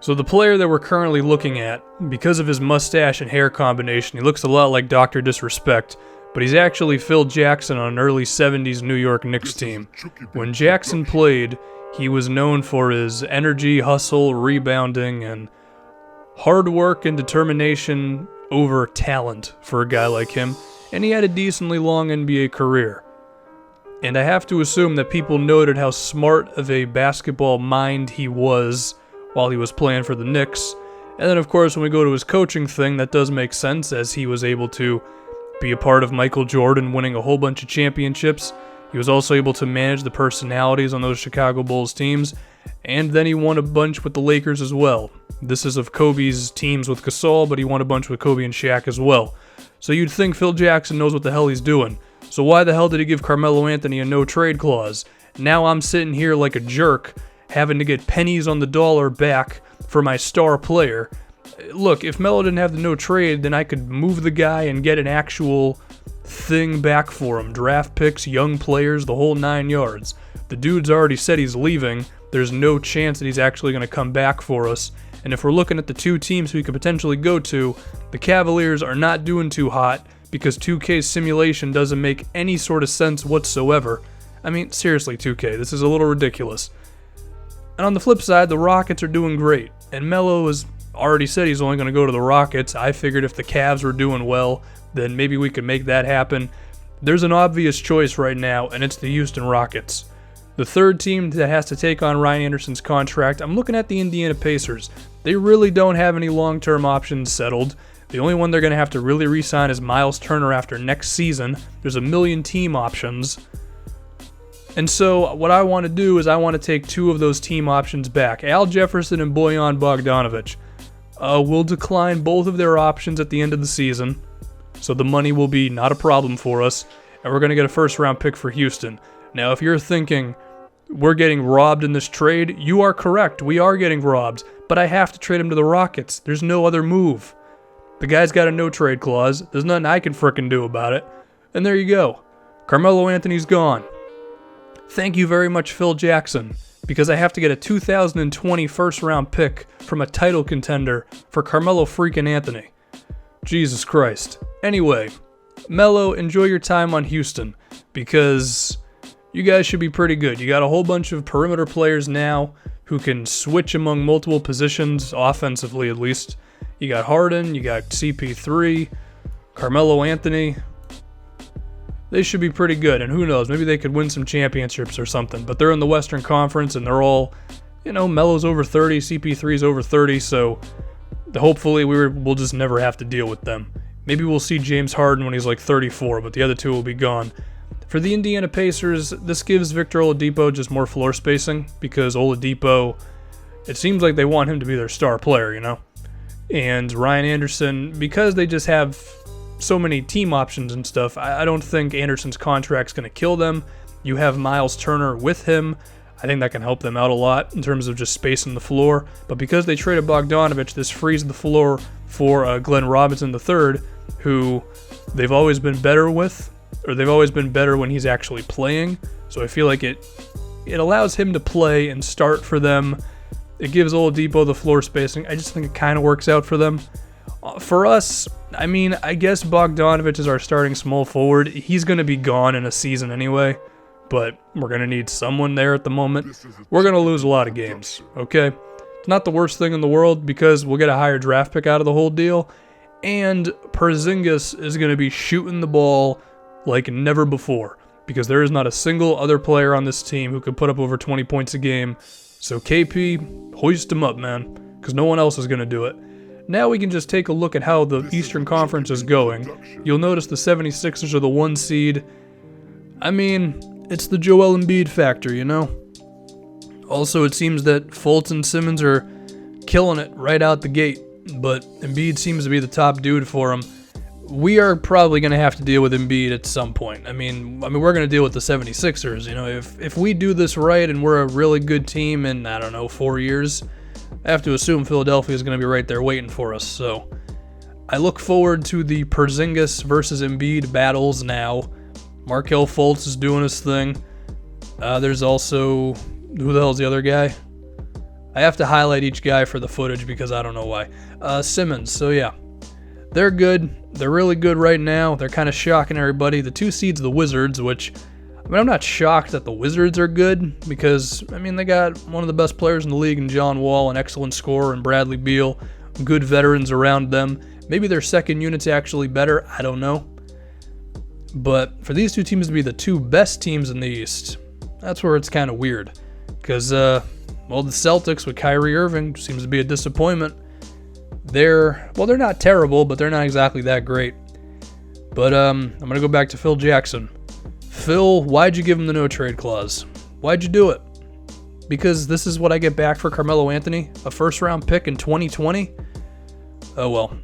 So the player that we're currently looking at, because of his mustache and hair combination, he looks a lot like Dr. Disrespect, but he's actually Phil Jackson on an early 70s New York Knicks team. When Jackson played, he was known for his energy, hustle, rebounding, and hard work and determination over talent for a guy like him, and he had a decently long NBA career. And I have to assume that people noted how smart of a basketball mind he was while he was playing for the Knicks. And then, of course, when we go to his coaching thing, that does make sense, as he was able to be a part of Michael Jordan winning a whole bunch of championships. He was also able to manage the personalities on those Chicago Bulls teams, and then he won a bunch with the Lakers as well. This is of Kobe's teams with Gasol, but he won a bunch with Kobe and Shaq as well. So you'd think Phil Jackson knows what the hell he's doing. So why the hell did he give Carmelo Anthony a no-trade clause? Now I'm sitting here like a jerk, having to get pennies on the dollar back for my star player. Look, if Melo didn't have the no trade, then I could move the guy and get an actual thing back for him. Draft picks, young players, the whole 9 yards. The dude's already said he's leaving. There's no chance that he's actually going to come back for us. And if we're looking at the two teams we could potentially go to, the Cavaliers are not doing too hot because 2K's simulation doesn't make any sort of sense whatsoever. I mean, seriously, 2K, this is a little ridiculous. And on the flip side, the Rockets are doing great. And Melo has already said he's only going to go to the Rockets. I figured if the Cavs were doing well, then maybe we could make that happen. There's an obvious choice right now, and it's the Houston Rockets. The third team that has to take on Ryan Anderson's contract, I'm looking at the Indiana Pacers. They really don't have any long-term options settled. The only one they're going to have to really re-sign is Miles Turner after next season. There's a million team options. And so what I want to do is I want to take 2 of those team options back. Al Jefferson and Bojan Bogdanovic. We'll decline both of their options at the end of the season, so the money will be not a problem for us, and we're going to get a first-round pick for Houston. Now, if you're thinking we're getting robbed in this trade, you are correct. We are getting robbed, but I have to trade him to the Rockets. There's no other move. The guy's got a no-trade clause. There's nothing I can frickin' do about it. And there you go. Carmelo Anthony's gone. Thank you very much, Phil Jackson, because I have to get a 2020 first-round pick from a title contender for Carmelo freaking Anthony. Jesus Christ. Anyway, Melo, enjoy your time on Houston, because you guys should be pretty good. You got a whole bunch of perimeter players now who can switch among multiple positions, offensively at least. You got Harden, you got CP3, Carmelo Anthony. They should be pretty good, and who knows, maybe they could win some championships or something, but they're in the Western Conference, and they're all, Melo's over 30, CP3's over 30, so hopefully we'll just never have to deal with them. Maybe we'll see James Harden when he's like 34, but the other two will be gone. For the Indiana Pacers, this gives Victor Oladipo just more floor spacing, because Oladipo, it seems like they want him to be their star player, And Ryan Anderson, because they just have so many team options and stuff, I don't think Anderson's contract's going to kill them. You have Miles Turner with him. I think that can help them out a lot in terms of just spacing the floor. But because they traded Bogdanovic, this frees the floor for Glenn Robinson III, who they've always been better with, or they've always been better when he's actually playing. So I feel like it allows him to play and start for them. It gives Oladipo the floor spacing. I just think it kind of works out for them. For us, I guess Bogdanovic is our starting small forward. He's going to be gone in a season anyway, but we're going to need someone there at the moment. We're going to lose a lot of games, okay? It's not the worst thing in the world because we'll get a higher draft pick out of the whole deal, and Porzingis is going to be shooting the ball like never before because there is not a single other player on this team who could put up over 20 points a game. So KP, hoist him up, man, because no one else is going to do it. Now we can just take a look at how the Eastern Conference is going. You'll notice the 76ers are the 1 seed. It's the Joel Embiid factor, Also, it seems that Fultz and Simmons are killing it right out the gate, but Embiid seems to be the top dude for him. We are probably going to have to deal with Embiid at some point. We're going to deal with the 76ers. If we do this right and we're a really good team in, 4 years, I have to assume Philadelphia is going to be right there waiting for us. So I look forward to the Porzingis versus Embiid battles now. Markelle Fultz is doing his thing. There's also, who the hell's the other guy? I have to highlight each guy for the footage because I don't know why. Simmons, so yeah. They're good. They're really good right now. They're kind of shocking everybody. The 2 seeds, the Wizards, which, I mean, I'm not shocked that the Wizards are good because, I mean, they got one of the best players in the league in John Wall, an excellent scorer in Bradley Beal, good veterans around them. Maybe their second unit's actually better. I don't know. But for these 2 teams to be the 2 best teams in the East, that's where it's kind of weird. Because, well, the Celtics with Kyrie Irving seems to be a disappointment. They're not terrible, but they're not exactly that great. But I'm going to go back to Phil Jackson. Phil, why'd you give him the no-trade clause? Why'd you do it? Because this is what I get back for Carmelo Anthony? A first-round pick in 2020? Oh well,